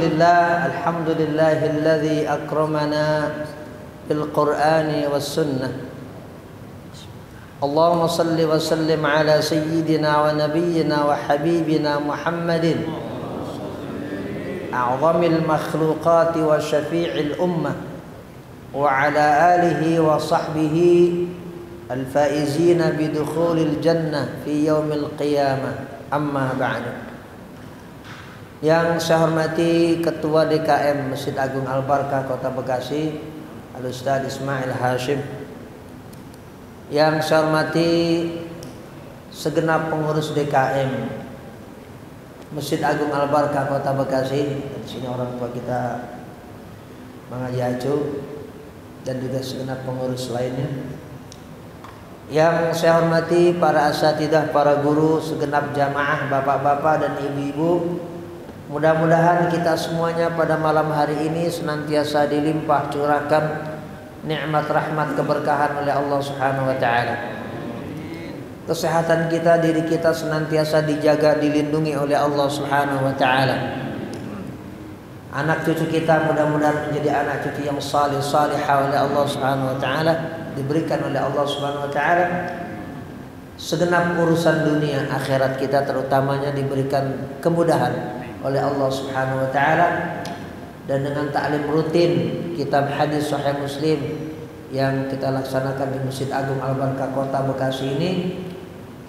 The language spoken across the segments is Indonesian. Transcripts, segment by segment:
Alhamdulillahilladzi akramana bil Qur'ani was sunnah. Allahumma salli wa sallim ala sayyidina wa nabiyyina wa habibina Muhammadin a'zamil makhluqati wa syafi'il ummah wa ala alihi wa sahbihi al-faizina bidukhulil jannah fi yaumil qiyamah. Amma ba'du. Yang saya hormati Ketua DKM Masjid Agung Al-Barkah Kota Bekasi, Al-Ustaz Ismail Hashim. Yang saya hormati segenap pengurus DKM Masjid Agung Al-Barkah Kota Bekasi. Di sini orang tua kita Mang Haji Acu dan juga segenap pengurus lainnya. Yang saya hormati para asatidzah, para guru, segenap jamaah, bapak-bapak dan ibu-ibu. Mudah-mudahan kita semuanya pada malam hari ini senantiasa dilimpah curahkan nikmat rahmat keberkahan oleh Allah Subhanahu wa taala. Kesehatan kita, diri kita senantiasa dijaga, dilindungi oleh Allah Subhanahu wa taala. Anak cucu kita mudah-mudahan menjadi anak cucu yang salih salihah oleh Allah Subhanahu wa taala, diberikan oleh Allah Subhanahu wa taala. Segenap urusan dunia akhirat kita terutamanya diberikan kemudahan oleh Allah Subhanahu wa taala, dan dengan taklim rutin kitab hadis Sahih Muslim yang kita laksanakan di Masjid Agung Al-Barkah Kota Bekasi ini,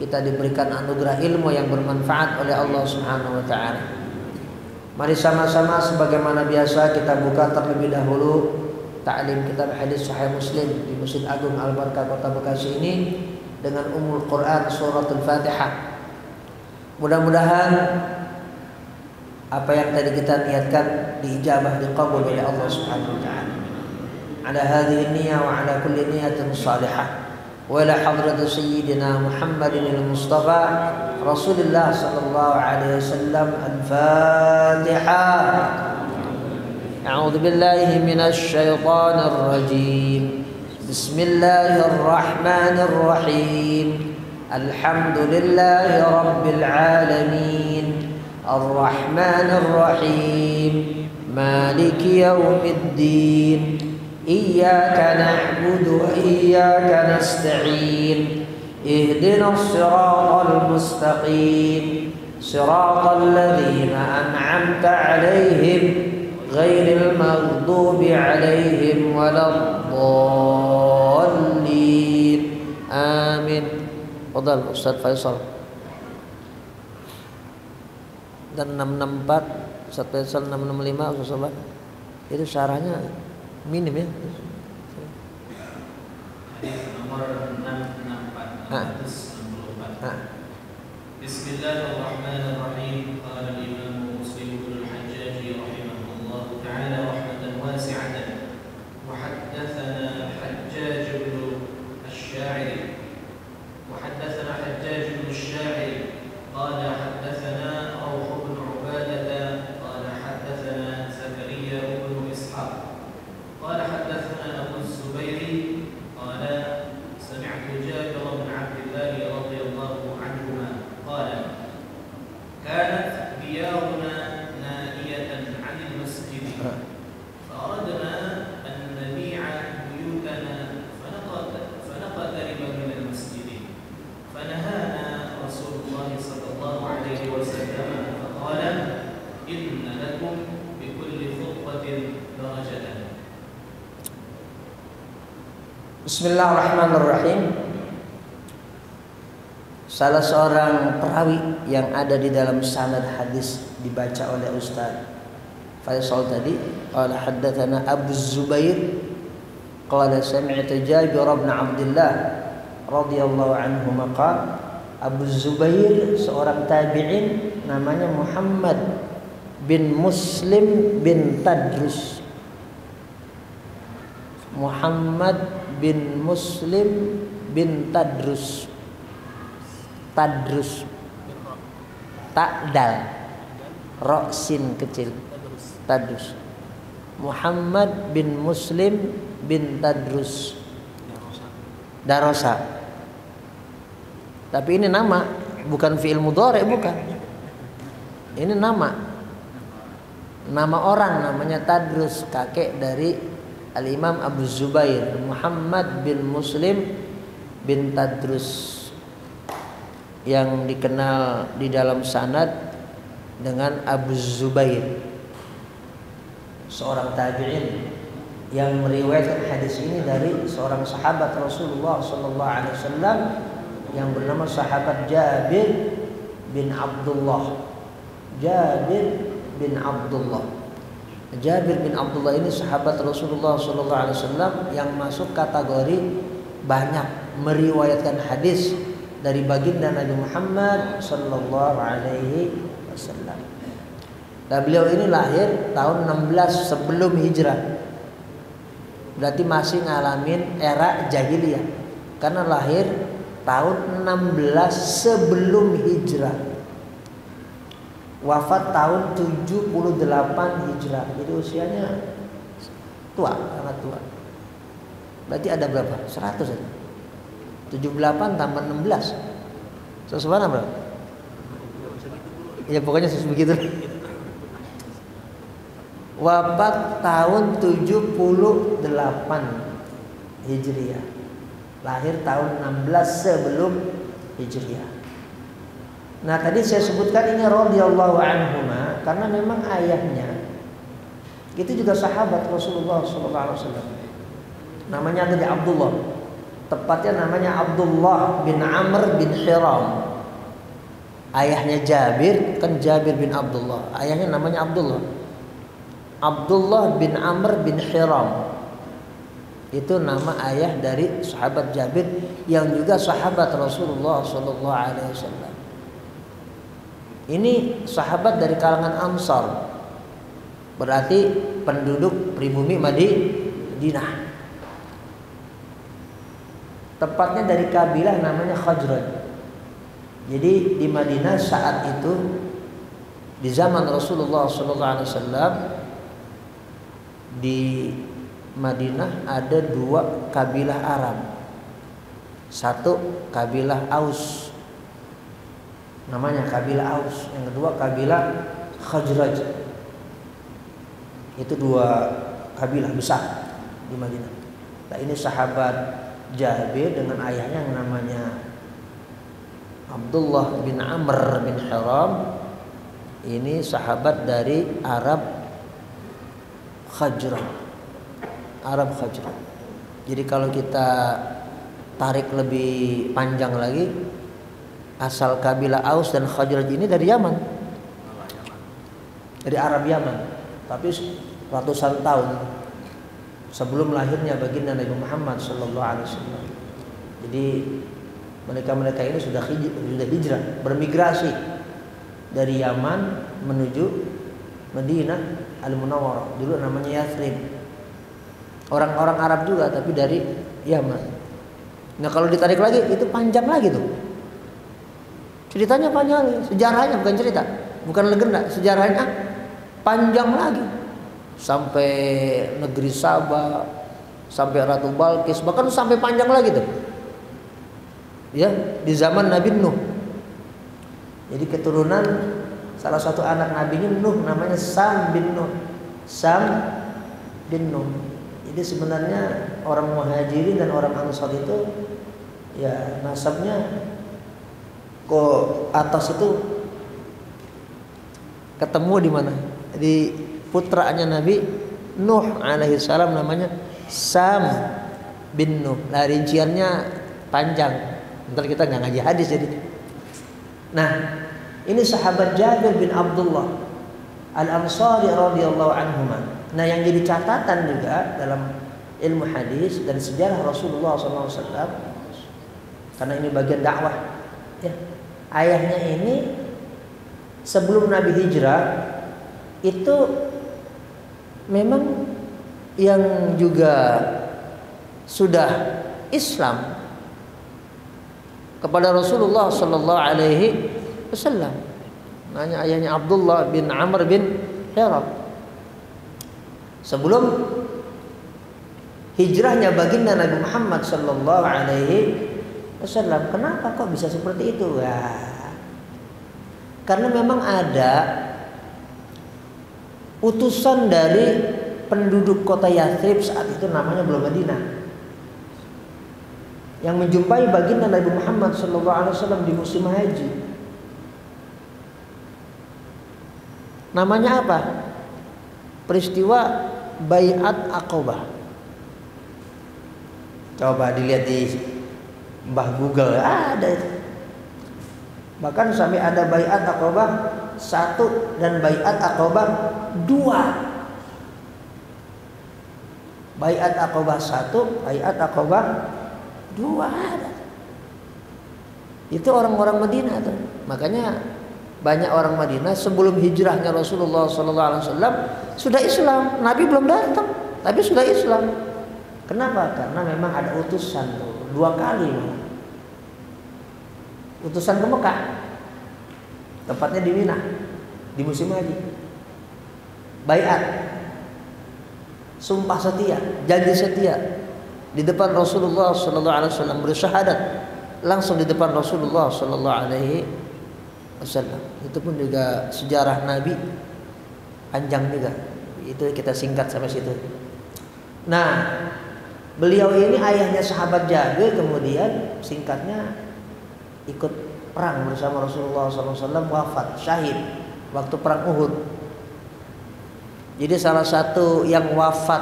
kita diberikan anugerah ilmu yang bermanfaat oleh Allah Subhanahu wa taala. Mari sama-sama sebagaimana biasa kita buka terlebih dahulu taklim kitab hadis Sahih Muslim di Masjid Agung Al-Barkah Kota Bekasi ini dengan Ummul Quran suratul Fatihah. Mudah-mudahan apa yang tadi kita niatkan diijabah, diqabul oleh Allah Subhanahu wa taala. Ala hadhihi niyyah wa ala kulli niyatin salihah. Wa ila hadrat sayyidina Muhammadin al-Mustafa Rasulullah sallallahu alaihi wasallam. Al-Fatihah. A'udzu billahi minasy syaithanir rajim. Bismillahirrahmanirrahim. Alhamdulillahi rabbil alamin. الرحمن الرحيم مالك يوم الدين إياك نعبد وإياك نستعين اهدنا الصراط المستقيم صراط الذين أنعمت عليهم غير المغضوب عليهم ولا الضالين آمين. تفضل أستاذ فيصل. Dan 664 Ustaz Faisal 665 Ustaz, itu syarahnya minim ya. Nomor 664. Bismillahirrahmanirrahim. Qala al-Imam Muslim bin al-Hajjaj rahimahullah ta'ala rahmatan wasi'atan. Wa haddatsana Hajjaj bin asy-Sya'iri. Wa haddatsana Hajjaj bin asy-Sya'iri qala haddatsana قال حدثنا أبو الزبير قال سمعت جابر بن عبد الله رضي الله عنهما قال كانت ديارنا نائية عن المسجد فأردنا أن نبيع بيوتنا فنقترب من المسجد فنهانا رسول الله صلى الله عليه وسلم فقال إن لكم بكل خطوة درجة. Bismillahirrahmanirrahim. Salah seorang perawi yang ada di dalam sanad hadis dibaca oleh Ustaz Faisal tadi, qala haddatsana Abu Zubair qala sami'tu Jabir bin Abdullah radhiyallahu anhu maqala. Abu Zubair seorang tabi'in namanya Muhammad bin Muslim bin Tadrus. Muhammad bin Muslim bin Tadrus. Tadrus tak dal, ro sin kecil, Tadrus. Muhammad bin Muslim bin Tadrus Darosa. Tapi ini nama, bukan fi'il mudhari, bukan. Ini nama. Nama orang namanya Tadrus, kakek dari Al-Imam Abu Zubair, Muhammad bin Muslim bin Tadrus, yang dikenal di dalam sanad dengan Abu Zubair, seorang tabi'in yang meriwayatkan hadis ini dari seorang sahabat Rasulullah sallallahu alaihi wasallam yang bernama sahabat Jabir bin Abdullah. Jabir bin Abdullah. Jabir bin Abdullah ini sahabat Rasulullah sallallahu alaihi wasallam yang masuk kategori banyak meriwayatkan hadis dari baginda Nabi Muhammad sallallahu alaihi wasallam. Dan beliau ini lahir tahun 16 sebelum hijrah. Berarti masih ngalamin era jahiliyah karena lahir tahun 16 sebelum hijrah. Wafat tahun 78 hijrah. Jadi usianya tua, sangat tua. Berarti ada berapa? 100 aja. 78 tambah 16. Sesuatu berapa? Ya pokoknya begitu. Wafat tahun 78 Hijriah. Lahir tahun 16 sebelum Hijriah. Nah tadi saya sebutkan ini radhiyallahu anhuma karena memang ayahnya itu juga sahabat Rasulullah SAW. Namanya tadi Abdullah. Tepatnya namanya Abdullah bin Amr bin Hiram. Ayahnya Jabir kan Jabir bin Abdullah. Ayahnya namanya Abdullah. Abdullah bin Amr bin Hiram. Itu nama ayah dari sahabat Jabir yang juga sahabat Rasulullah SAW. Ini sahabat dari kalangan Ansar, berarti penduduk pribumi Madinah. Tepatnya dari kabilah namanya Khazraj. Jadi di Madinah saat itu di zaman Rasulullah SAW, di Madinah ada 2 kabilah Arab. Satu kabilah Aus, namanya kabilah Aus. Yang kedua kabilah Khazraj. Itu 2 kabilah besar di Madinah. Nah ini sahabat Jabir dengan ayahnya yang namanya Abdullah bin Amr bin Hiram. Ini sahabat dari Arab Khazraj. Arab Khazraj. Jadi kalau kita tarik lebih panjang lagi, asal kabilah Aus dan Khazraj ini dari Yaman, dari Arab Yaman, tapi ratusan tahun sebelum lahirnya baginda Nabi Muhammad SAW. Jadi mereka ini sudah hijrah, bermigrasi dari Yaman menuju Madinah Al-Munawwarah. Dulu namanya Yathrib. Orang-orang Arab juga tapi dari Yaman. Nah kalau ditarik lagi itu panjang lagi tuh. Ceritanya panjang lagi, sejarahnya bukan cerita, bukan legenda, sejarahnya panjang lagi. Sampai negeri Sabah, sampai Ratu Balkis, bahkan sampai panjang lagi tuh. Ya, di zaman Nabi Nuh. Jadi keturunan salah satu anak Nabi Nuh namanya Sam bin Nuh. Sam bin Nuh. Jadi sebenarnya orang Muhajirin dan orang Ansar itu ya nasabnya kok atas itu ketemu di mana? Di putranya Nabi Nuh alaihi salam namanya Sam bin Nuh. Nah rinciannya panjang. Ntar kita nggak ngaji hadis jadi. Nah ini sahabat Jabir bin Abdullah Al-Ansari radhiyallahu anhuma. Nah yang jadi catatan juga dalam ilmu hadis dan sejarah Rasulullah SAW, karena ini bagian dakwah ya, ayahnya ini sebelum Nabi hijrah itu memang yang juga sudah Islam kepada Rasulullah Sallallahu Alaihi Wasallam. Nanya ayahnya Abdullah bin Amr bin Hiram. Sebelum hijrahnya baginda Nabi Muhammad Sallallahu Alaihi Wasallam, kenapa kok bisa seperti itu? Ya, karena memang ada utusan dari penduduk kota Yathrib saat itu namanya belum Madinah, yang menjumpai baginda Nabi Muhammad SAW di musim haji. Namanya apa? Peristiwa Bai'at Aqabah. Coba dilihat di Mbah Google, ada itu. Bahkan sampai ada Bai'at Aqabah 1 dan Bai'at Aqabah 2. Bai'at Aqabah 1, Bai'at Aqabah 2 ada. Itu orang-orang Madinah tuh. Makanya banyak orang Madinah sebelum hijrahnya Rasulullah SAW sudah Islam. Nabi belum datang, tapi sudah Islam. Kenapa? Karena memang ada utusan tuh 2 kali. Utusan ke Mekah, tepatnya di Mina, di musim haji. Bai'at, sumpah setia, janji setia di depan Rasulullah SAW, bersyahadat langsung di depan Rasulullah SAW. Itu pun juga sejarah Nabi panjang juga. Itu kita singkat sampai situ. Nah, beliau ini ayahnya sahabat Jabir, kemudian singkatnya ikut perang bersama Rasulullah SAW, wafat syahid waktu perang Uhud. Jadi salah satu yang wafat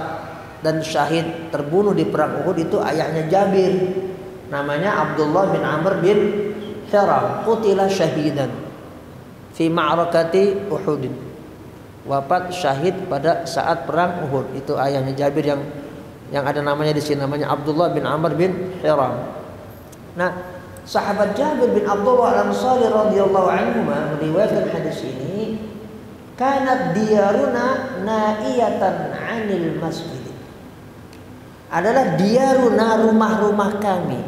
dan syahid terbunuh di perang Uhud itu ayahnya Jabir, namanya Abdullah bin Amr bin Hiram, qutila syahidan fi ma'rakati Uhud. Wafat syahid pada saat perang Uhud. Itu ayahnya Jabir yang ada namanya di sini, namanya Abdullah bin Amr bin Hiram. Nah, sahabat Jabir bin Abdullah Al-Ansari radhiyallahu anhu meriwayatkan hadis ini, kanat diyaruna naiyatan 'anil masjid. Adalah diyaruna, rumah-rumah kami.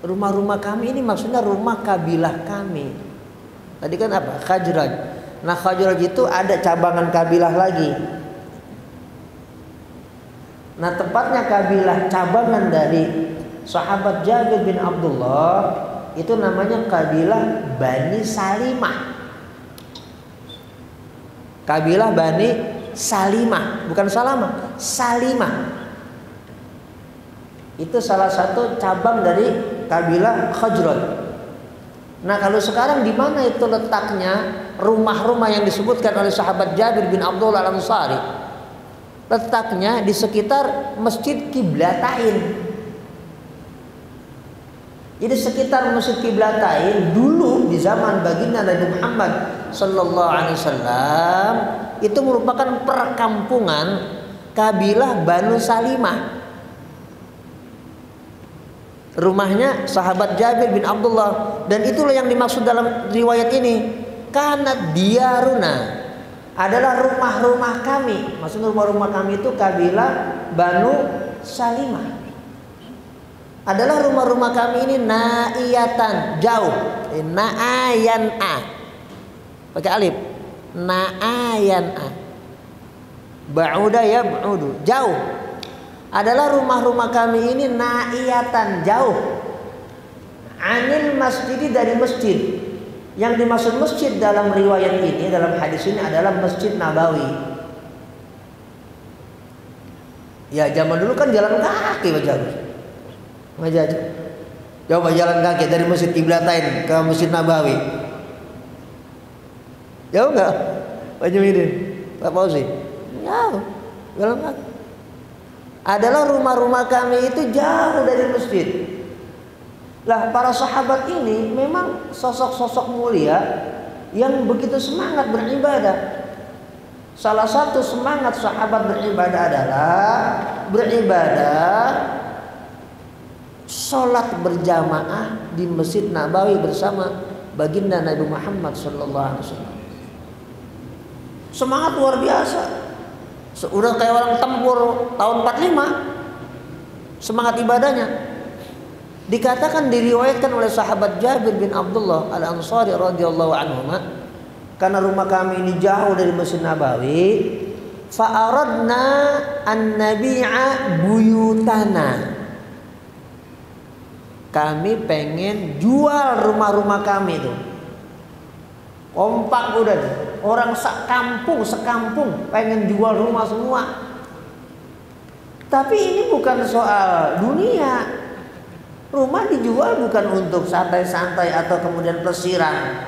Rumah-rumah kami ini maksudnya rumah kabilah kami. Tadi kan apa? Khazraj. Nah, Khazraj itu ada cabangan kabilah lagi. Nah, tepatnya kabilah cabangan dari sahabat Jabir bin Abdullah itu namanya kabilah Bani Salimah. Kabilah Bani Salimah, bukan Salamah, Salimah. Itu salah satu cabang dari kabilah Khazraj. Nah, kalau sekarang di mana itu letaknya rumah-rumah yang disebutkan oleh sahabat Jabir bin Abdullah Al-Ansari? Letaknya di sekitar Masjid Qiblatain. Jadi sekitar Masjid Qiblatain dulu di zaman baginda Nabi Muhammad sallallahu alaihi wasallam itu merupakan perkampungan kabilah Banu Salimah. Rumahnya sahabat Jabir bin Abdullah, dan itulah yang dimaksud dalam riwayat ini. Kanat diyaruna, adalah rumah-rumah kami. Maksudnya rumah-rumah kami itu kabilah Banu Salimah. Adalah rumah-rumah kami ini naiyatan, jauh. Naayan a. Pakai alif. Naayan a. Ba'uda ya ba'udu, jauh. Adalah rumah-rumah kami ini naiyatan, jauh. Anil masjid, dari masjid. Yang dimaksud masjid dalam riwayat ini, dalam hadis ini adalah Masjid Nabawi. Ya, zaman dulu kan jalan kaki baca. Coba jalan kaki dari Masjid Qiblatain ke Masjid Nabawi. Jauh enggak? Pak Jumidin, Pak Fauzi? Jauh. Jalan kaki. Adalah rumah-rumah kami itu jauh dari masjid. Lah, para sahabat ini memang sosok-sosok mulia yang begitu semangat beribadah. Salah satu semangat sahabat beribadah adalah beribadah sholat berjamaah di Masjid Nabawi bersama baginda Nabi Muhammad SAW. Semangat luar biasa. Udah kayak orang tempur tahun 45 semangat ibadahnya. Dikatakan, diriwayatkan oleh sahabat Jabir bin Abdullah Al-Ansari radhiyallahu anhu, karena rumah kami ini jauh dari Masjid Nabawi, fa'aradna an nabi'a buyutana. Kami pengen jual rumah-rumah kami itu. Kompak udah. orang sekampung pengen jual rumah semua. Tapi ini bukan soal dunia. Rumah dijual bukan untuk santai-santai atau kemudian plesiran.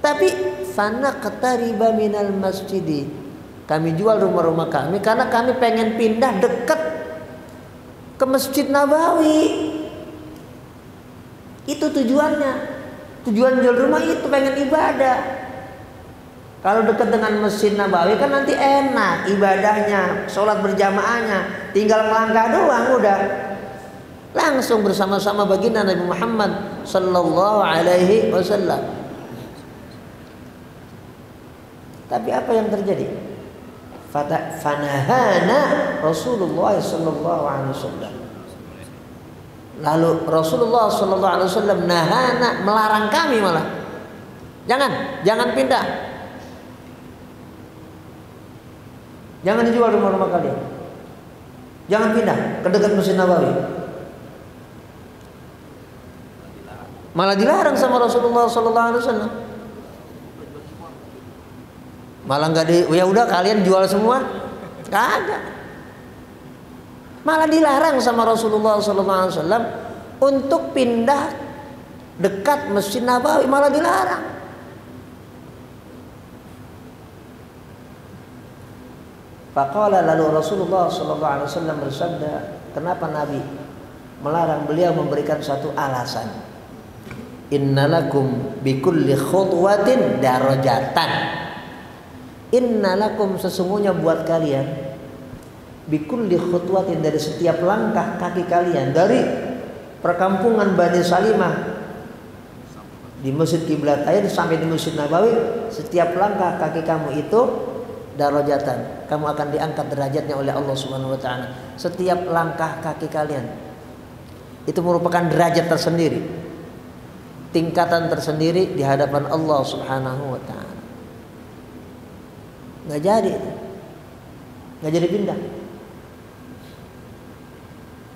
Tapi fanaqtariba minal masjidi. Kami jual rumah-rumah kami karena kami pengen pindah dekat ke Masjid Nabawi. Itu tujuannya. Tujuan jual rumah itu pengen ibadah. Kalau dekat dengan Masjid Nabawi kan nanti enak ibadahnya, sholat berjamaahnya, tinggal melangkah doang udah. Langsung bersama-sama baginda Nabi Muhammad sallallahu alaihi wasallam. Tapi apa yang terjadi? Fanahana Rasulullah sallallahu alaihi wasallam. Lalu Rasulullah sallallahu alaihi wasallam nahana, melarang kami malah. Jangan pindah. Jangan dijual rumah-rumah kalian. Jangan pindah ke dekat Masjid Nabawi. Malah dilarang sama Rasulullah sallallahu alaihi wasallam. Malah ya udah kalian jual semua. Kagak. Malah dilarang sama Rasulullah sallallahu alaihi wasallam untuk pindah dekat Masjid Nabawi, malah dilarang. Faqala, lalu Rasulullah sallallahu alaihi wasallam bersabda, kenapa Nabi melarang? Beliau memberikan satu alasan. Innalakum bikulli khutwatin darajatan. Innalakum, sesungguhnya buat kalian, bikulli khutwatin, dari setiap langkah kaki kalian, dari perkampungan Bani Salimah di Masjid Qiblatain sampai di Masjid Nabawi, setiap langkah kaki kamu itu darajatan, kamu akan diangkat derajatnya oleh Allah Subhanahu wa taala. Setiap langkah kaki kalian itu merupakan derajat tersendiri, tingkatan tersendiri di hadapan Allah Subhanahu wa taala. Nggak jadi pindah.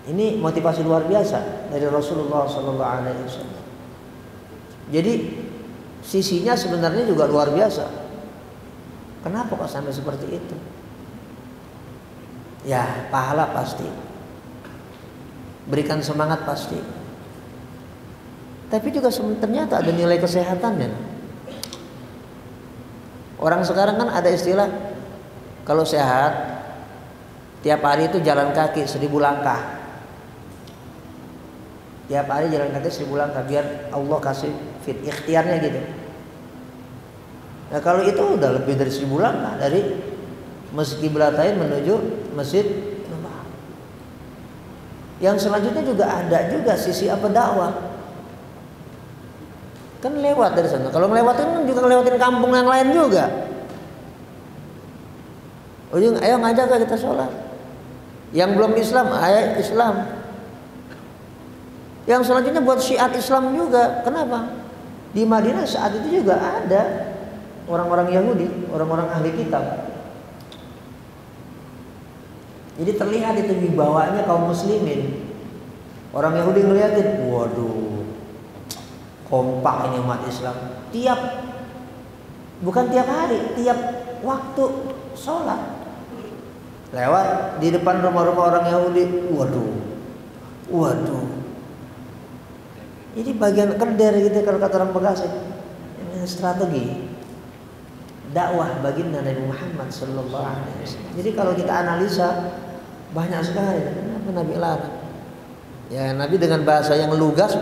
Ini motivasi luar biasa dari Rasulullah sallallahu alaihi wasallam. Jadi sisinya sebenarnya juga luar biasa. Kenapa kok sampai seperti itu? Ya, pahala pasti. Berikan semangat pasti. Tapi juga ternyata ada nilai kesehatannya. Orang sekarang kan ada istilah, kalau sehat tiap hari itu jalan kaki 1000 langkah. Tiap hari jalan kaki 1000 langkah biar Allah kasih fit, ikhtiarnya gitu. Nah kalau itu udah lebih dari 1000 langkah dari Masjid Qiblatain menuju Masjid Nabawi. Yang selanjutnya juga ada juga sisi apa, dakwah. Kan lewat dari sana. Kalau ngelewatin kan juga ngelewatin kampung yang lain juga. Ujung, ayo ngajak kita sholat. Yang belum Islam, ayo Islam. Yang selanjutnya buat syiar Islam juga. Kenapa? Di Madinah saat itu juga ada orang-orang Yahudi, orang-orang ahli kitab. Jadi terlihat itu wibawanya kaum muslimin. Orang Yahudi ngeliatin, waduh, kompak ini umat Islam. Bukan tiap hari, tiap waktu sholat. Lewat di depan rumah-rumah orang Yahudi, waduh. Jadi bagian keder gitu kalau kata orang Bekasi. Ini strategi dakwah baginda Nabi Muhammad sallallahu alaihi wasallam. Jadi kalau kita analisa banyak sekali kenapa Nabi larang. Ya, Nabi dengan bahasa yang lugas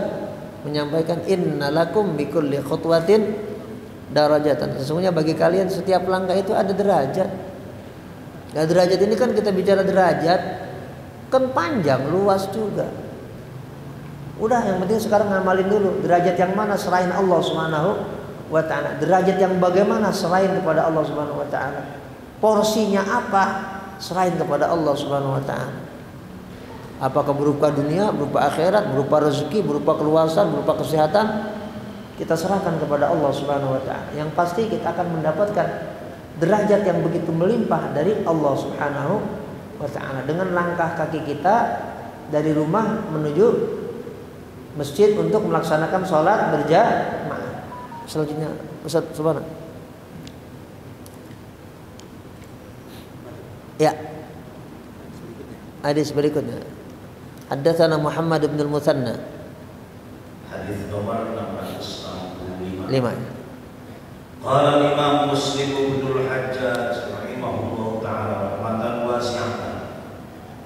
menyampaikan innalakum bikulli khutwatin darajatan. Sesungguhnya bagi kalian setiap langkah itu ada derajat. Nah, derajat ini kan kita bicara derajat kan panjang, luas juga. Udah, yang penting sekarang ngamalin dulu derajat yang mana selain Allah Subhanahu wa ta'ala, derajat yang bagaimana selain kepada Allah Subhanahu wa ta'ala, porsinya apa selain kepada Allah Subhanahu wa ta'ala, apakah berupa dunia, berupa akhirat, berupa rezeki, berupa keluasan, berupa kesehatan, kita serahkan kepada Allah Subhanahu wa ta'ala. Yang pasti kita akan mendapatkan derajat yang begitu melimpah dari Allah Subhanahu wa ta'ala dengan langkah kaki kita dari rumah menuju masjid untuk melaksanakan sholat berjamaah. Selanjutnya Ustaz Subhana. Ya. Hadis berikutnya. Haddatsana Muhammad bin al-Muthanna. Hadis nomor 665. 5. Qala Imam Muslim bin al-Hajjaj rahimahullah ta'ala rahmatan wasi'atan.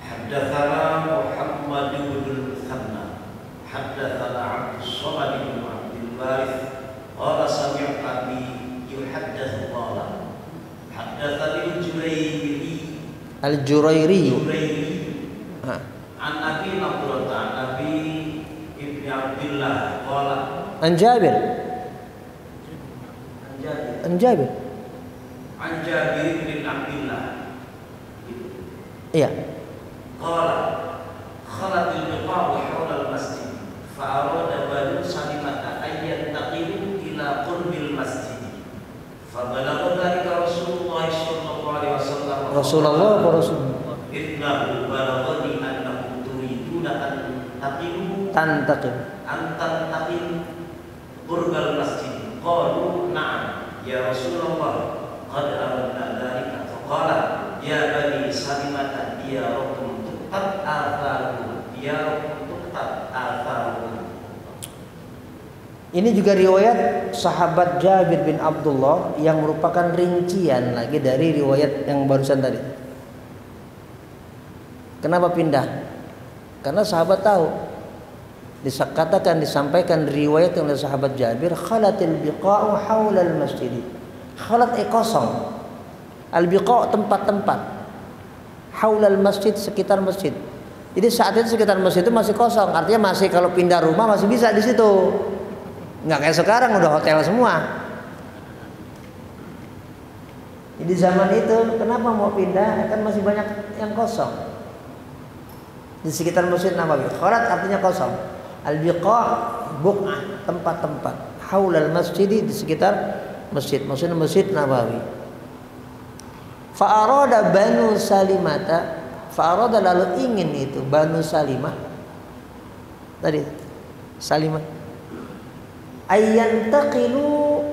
Haddatsana Muhammad bin al-Muthanna. Haddatsana Abdus Samad bin Abdul Warith. Qala sami'tu abi yuhaddatsu qala. Haddatsani Al-Jurairi. An Abi Abdullah an Abi Ibn Abdullah qala An Jabir. An Jabir bin Abdullah. Iya. Qala khalatil biqa'u hawla al-masjid fa arada banu salimata ayyan taqilu ila qurbil masjid fa balagha dhalika Rasulullah sallallahu alaihi wasallam. Rasulullah wa Rasulullah. Innahu balaghani annakum turiduna an taqilu tantaqil qurbal masjid. Qalu na'am ya Rasulullah qad aradna dhalika. Faqala ya bani salimata diyarakum tuqat atharukum. Ini juga riwayat sahabat Jabir bin Abdullah yang merupakan rincian lagi dari riwayat yang barusan tadi. Kenapa pindah? Karena sahabat tahu. Disampaikan riwayat oleh sahabat Jabir, khalatil biqa'u haula al-masjid. Khalat kosong. Al-biqa' tempat-tempat. Haula al-masjid, sekitar masjid. Jadi saat itu sekitar masjid itu masih kosong. Artinya masih kalau pindah rumah masih bisa di situ. Enggak kayak sekarang udah hotel semua. Jadi zaman itu kenapa mau pindah? Kan masih banyak yang kosong. Di sekitar Masjid Nabawi. Khalat artinya kosong. Al-biqa' buq'ah, tempat-tempat. Haulal masjid, di sekitar masjid. Maksudnya Masjid Nabawi. Fa'arada Banu Salimata, fa'arada lalu ingin itu Banu Salimah. Tadi Salimah. Ayyantaqilu,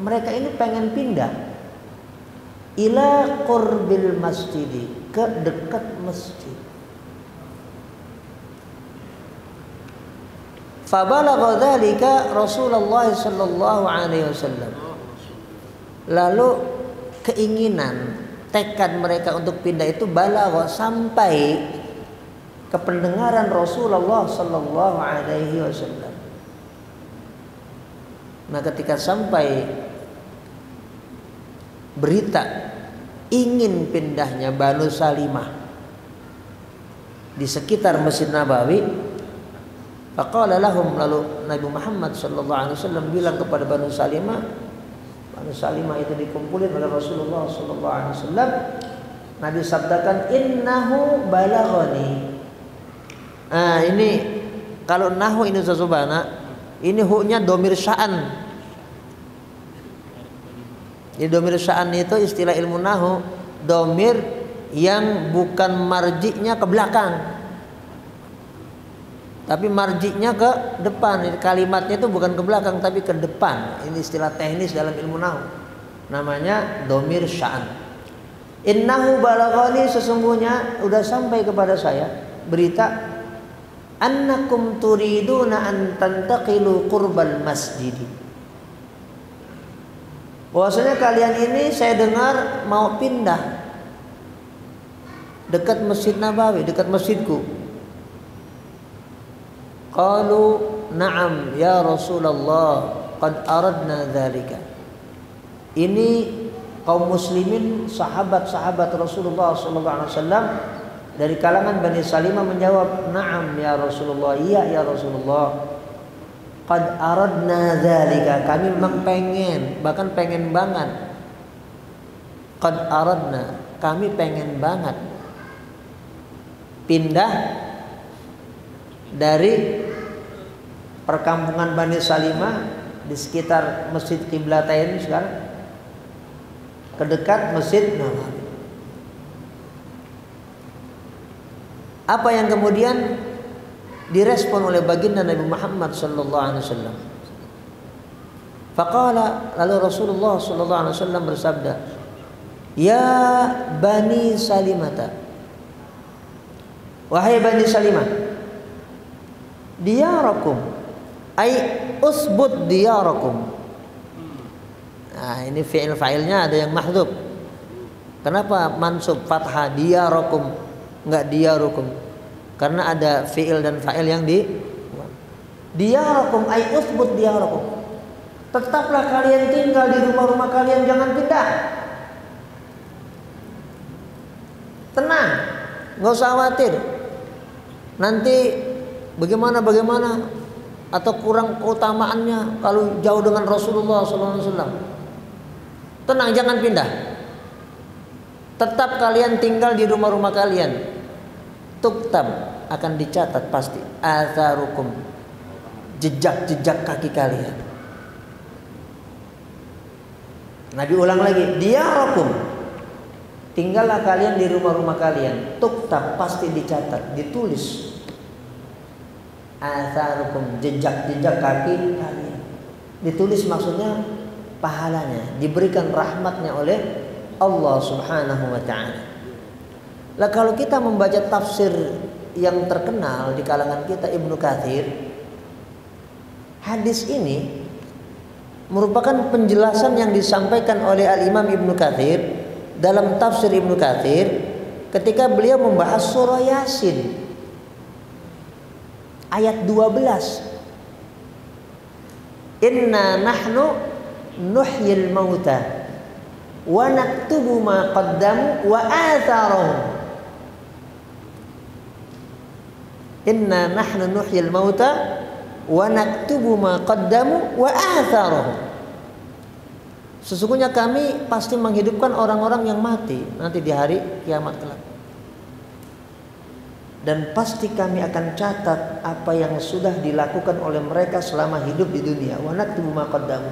mereka ini pengen pindah ila qurbil masjid, ke dekat masjid. Fabalagha dzalika Rasulullah sallallahu alaihi wasallam. Lalu keinginan, tekad mereka untuk pindah itu balagha, sampai ke pendengaran Rasulullah sallallahu alaihi wasallam. Nah, ketika sampai berita ingin pindahnya Banu Salimah di sekitar Masjid Nabawi, faqala lahum, lalu Nabi Muhammad sallallahu alaihi wasallam bilang kepada Banu Salimah. Banu Salimah itu dikumpulin oleh Rasulullah sallallahu alaihi wasallam. Nabi sabdakan, innahu balaghani. Nah, ini kalau nahu ini sesubana, ini hu-nya domir sya'an. Jadi domir sya'an itu istilah ilmu nahu, domir yang bukan marji'nya ke belakang, tapi marji'nya ke depan. Kalimatnya itu bukan ke belakang tapi ke depan. Ini istilah teknis dalam ilmu nahu, namanya domir sya'an. Innahu balaghani, sesungguhnya sudah sampai kepada saya berita, annakum turiduna an tantaqilu qurbal masjid, bahwasanya kalian ini saya dengar mau pindah dekat Masjid Nabawi, dekat masjidku. Qalu na'am ya Rasulullah qad aradna dzalika. Ini kaum muslimin, sahabat-sahabat Rasulullah sallallahu alaihi wasallam dari kalangan Bani Salimah menjawab, na'am ya Rasulullah, iya ya Rasulullah. Qad aradna dzalika, kami memang pengen, bahkan pengen banget. Qad aradna, kami pengen banget pindah dari perkampungan Bani Salimah di sekitar Masjid Qiblatain sekarang ke dekat Masjid Nabawi. Apa yang kemudian direspon oleh baginda Nabi Muhammad sallallahu alaihi wasallam? Faqala, lalu Rasulullah sallallahu alaihi wasallam bersabda, "Ya Bani Salimata, wahai Bani Salimah, diyarakum ay usbut diyarakum." Nah, ini fi'il fa'ilnya ada yang mahdzuf. Kenapa mansub fathah diyarakum enggak diyarukum? Karena ada fi'il dan fa'il yang di diyarakum ay usbut diyarakum. Tetaplah kalian tinggal di rumah-rumah kalian, jangan pindah. Tenang, nggak usah khawatir. Nanti bagaimana atau kurang keutamaannya kalau jauh dengan Rasulullah SAW. Tenang, jangan pindah. Tetap kalian tinggal di rumah-rumah kalian. Tuktab, akan dicatat pasti atharukum, jejak-jejak kaki kalian. Nabi ulang lagi, diyarakum, tinggallah kalian di rumah-rumah kalian. Tuktab, pasti dicatat, ditulis. Atharukum, jejak-jejak kaki kalian. Ditulis maksudnya pahalanya, diberikan rahmatnya oleh Allah Subhanahu wa ta'ala. Lah kalau kita membaca tafsir yang terkenal di kalangan kita, Ibnu Katsir, hadis ini merupakan penjelasan yang disampaikan oleh Al-Imam Ibnu Katsir dalam tafsir Ibnu Katsir ketika beliau membahas surah Yasin ayat 12. Inna nahnu nuhyil mauta wa naktubu ma qaddamu wa atharahum. Inna nahnu nuhyil mauta wa naktubu ma qaddamu wa atharahum. Sesungguhnya kami pasti menghidupkan orang-orang yang mati nanti di hari kiamat kelak. Dan pasti kami akan catat apa yang sudah dilakukan oleh mereka selama hidup di dunia. Wa naktubu ma qaddamu.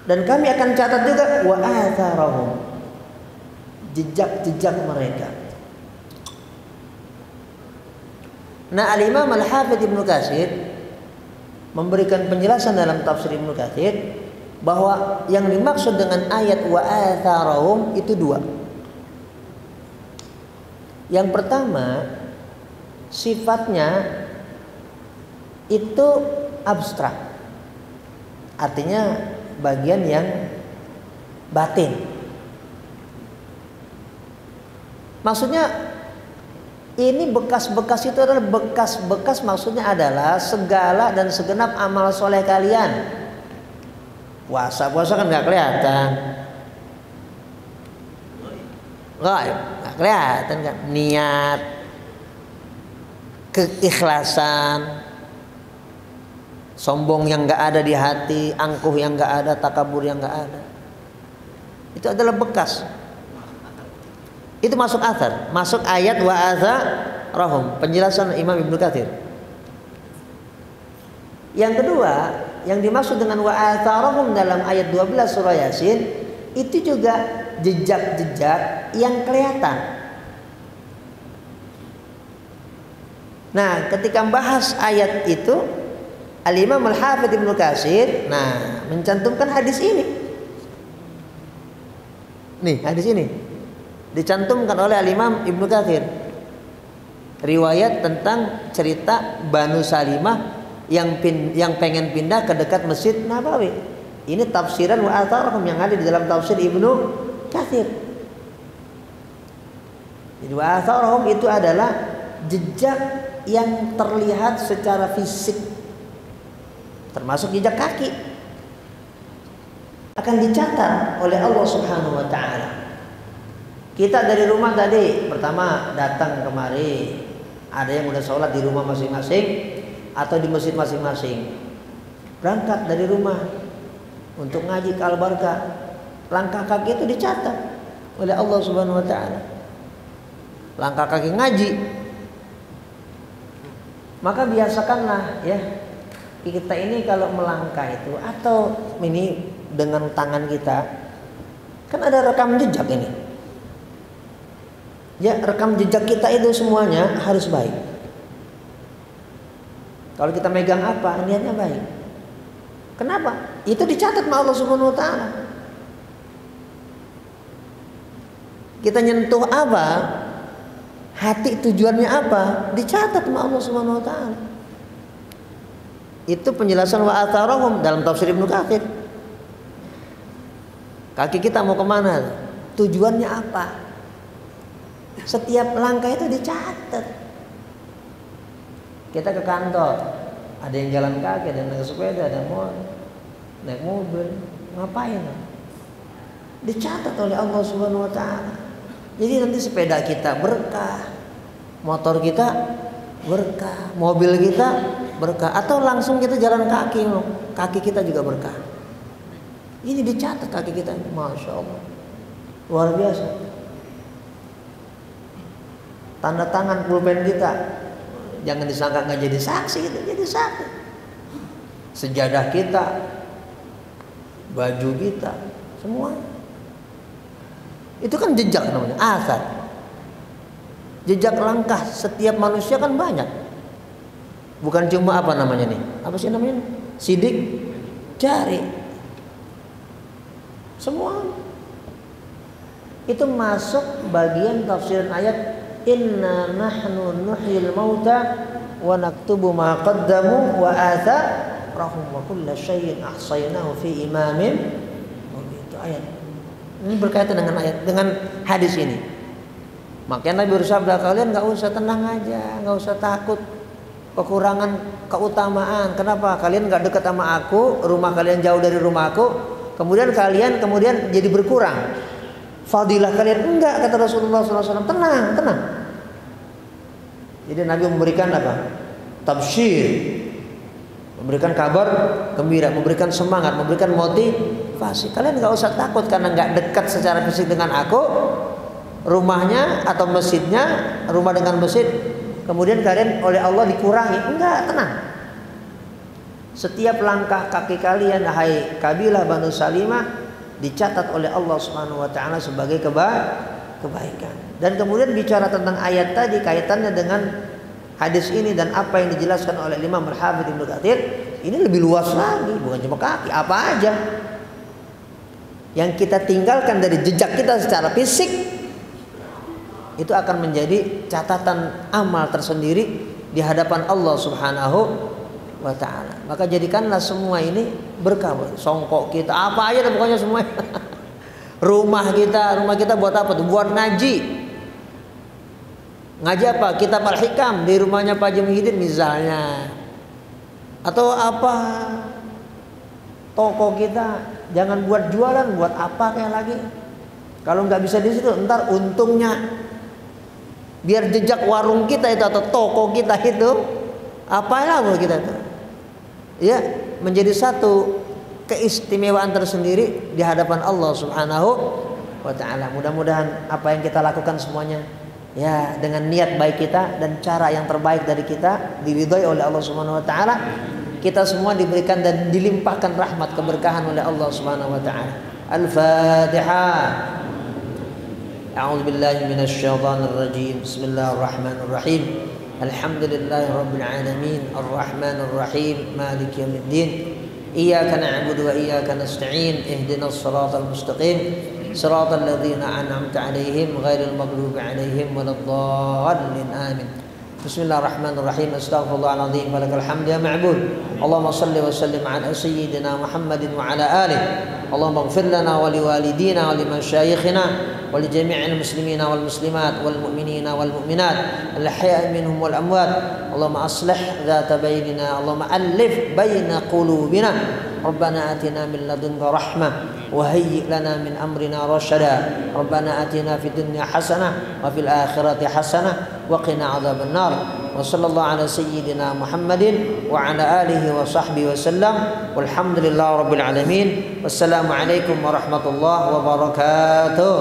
Dan kami akan catat juga wa atharahum, jejak-jejak mereka. Nah, Al-Imam Al-Hafidz Ibnu Katsir memberikan penjelasan dalam tafsir Ibnu Katsir bahwa yang dimaksud dengan ayat wa atharahum itu dua. Yang pertama, sifatnya itu abstrak, artinya bagian yang batin. Maksudnya ini bekas-bekas itu adalah bekas-bekas, maksudnya adalah segala dan segenap amal soleh kalian. Puasa kan nggak kelihatan, nggak kelihatan kan, niat, keikhlasan, sombong yang nggak ada di hati, angkuh yang nggak ada, takabur yang nggak ada, itu adalah bekas. Itu masuk athar, masuk ayat wa atharahum, penjelasan Imam Ibnu Katsir. Yang kedua, yang dimaksud dengan wa atharahum dalam ayat 12 surah Yasin itu juga jejak-jejak yang kelihatan. Nah, ketika membahas ayat itu, Al-Imam Al-Hafidz Ibnu Katsir mencantumkan hadis ini. Nih, hadis ini dicantumkan oleh Al-Imam Ibnu Katsir. Riwayat tentang cerita Banu Salimah yang pengen pindah ke dekat Masjid Nabawi. Ini tafsiran wa atharahum yang ada di dalam tafsir Ibnu Katsir. Jadi wa atharahum itu adalah jejak yang terlihat secara fisik, termasuk jejak kaki, akan dicatat oleh Allah Subhanahu wa ta'ala. Kita dari rumah tadi pertama datang kemari, ada yang udah sholat di rumah masing-masing atau di masjid masing-masing. Berangkat dari rumah untuk ngaji ke Al-Barkah, langkah kaki itu dicatat oleh Allah Subhanahu wa ta'ala. Langkah kaki ngaji. Maka biasakanlah ya, kita ini kalau melangkah itu atau ini dengan tangan kita, kan ada rekam jejak ini. Ya, rekam jejak kita itu semuanya harus baik. Kalau kita megang apa, niatnya baik. Kenapa? itu dicatat sama Allah Subhanahu wa taala. Kita nyentuh apa? Hati tujuannya apa? Dicatat sama Allah Subhanahu wa taala. Itu penjelasan wa atharahum dalam tafsir Ibnu Katsir. Kaki kita mau kemana? Tujuannya apa? Setiap langkah itu dicatat. Kita ke kantor, ada yang jalan kaki, ada yang naik sepeda, ada yang naik mobil, ngapain? Dicatat oleh Allah Subhanahu wa taala. Jadi nanti sepeda kita berkah, motor kita berkah, mobil kita berkah, atau langsung kita jalan kaki, kaki kita juga berkah. Ini dicatat kaki kita, masya Allah, luar biasa. Tanda tangan pulpen kita, jangan disangka nggak jadi saksi, gitu, jadi saksi. Sejadah kita, baju kita, semua. Itu kan jejak namanya, asar. Jejak langkah setiap manusia kan banyak. Bukan cuma apa namanya nih? Apa sih namanya? Sidik jari. Semua. Itu masuk bagian tafsiran ayat inna nahnu nuhyil mauta wa naktubu ma qaddamu wa atharahum wa kulla syai'in ahsaynahu fi imamin. Itu ayat. Ini berkaitan dengan ayat, dengan hadis ini. Makanya Nabi bersabda, kalian nggak usah, tenang aja, nggak usah takut kekurangan keutamaan. Kenapa? Kalian nggak dekat sama aku, rumah kalian jauh dari rumahku, kemudian kalian jadi berkurang fadilah kalian. Enggak, kata Rasulullah SAW. Tenang, tenang. Jadi Nabi memberikan apa? Tabsyir, memberikan kabar gembira, memberikan semangat, memberikan motivasi. Kalian nggak usah takut karena nggak dekat secara fisik dengan aku, rumahnya atau masjidnya, rumah dengan masjid, kemudian kalian oleh Allah dikurangi. Enggak, tenang. Setiap langkah kaki kalian, hai kabilah Banu Salimah, dicatat oleh Allah Subhanahu wa taala sebagai kebaikan. Dan kemudian bicara tentang ayat tadi, kaitannya dengan hadis ini dan apa yang dijelaskan oleh Imam Al-Hafidz Ibnu Katsir, ini lebih luas lagi, bukan cuma kaki, apa aja yang kita tinggalkan dari jejak kita secara fisik itu akan menjadi catatan amal tersendiri di hadapan Allah Subhanahu wa taala. Maka jadikanlah semua ini berkah. Songkok kita, apa aja pokoknya semuanya. rumah kita buat apa tuh? Buat ngaji. Ngaji apa? Kitab Al-Hikam di rumahnya Pak Haji Muhyiddin misalnya. Atau apa? Toko kita jangan buat jualan, buat apa kayak lagi? Kalau nggak bisa di situ, ntar untungnya biar jejak warung kita itu atau toko kita itu apalah buat kita itu, ya menjadi satu keistimewaan tersendiri di hadapan Allah Subhanahu wa taala. Mudah-mudahan apa yang kita lakukan semuanya ya dengan niat baik kita dan cara yang terbaik dari kita diridhai oleh Allah Subhanahu wa taala. Kita semua diberikan dan dilimpahkan rahmat keberkahan oleh Allah Subhanahu wa taala. Al-Fatihah. A'udzu billahi minasy syaithanir rajim. Bismillahirrahmanirrahim. Alhamdulillahi rabbil alamin, arrahmanir rahim, maliki yaumiddin. Iyyaka na'budu wa iyyaka nasta'in. Ihdinas shiratal mustaqim. Shiratal ladzina an'amta 'alaihim ghairil maghdubi 'alaihim waladdallin. Amin. Bismillahirrahmanirrahim. Astaghfirullahaladzim. Walakal hamd ya ma'bud. Allahumma salli wa sallim ala sayyidina Muhammadin wa ala alihi. Allahumma ighfir lana wa liwalidina wa limasyayikhina wa li jami'il muslimina wal muslimat wal mu'minina wal mu'minat al ahya'i minhum wal amwat. Allahumma aslih dhata bainina. Allahumma alif baina qulubina. Rabbana atina min ladunka rahmah wa hayyi' lana min amrina rasyada. Rabbana atina fid dunya hasanah wa fil akhirati hasanah wa qina adzaban nar. Wa sallallahu ala sayyidina Muhammadin wa ala alihi wa sahbihi wa sallam. Walhamdulillahi rabbil alamin. Wassalamu alaikum warahmatullahi wabarakatuh.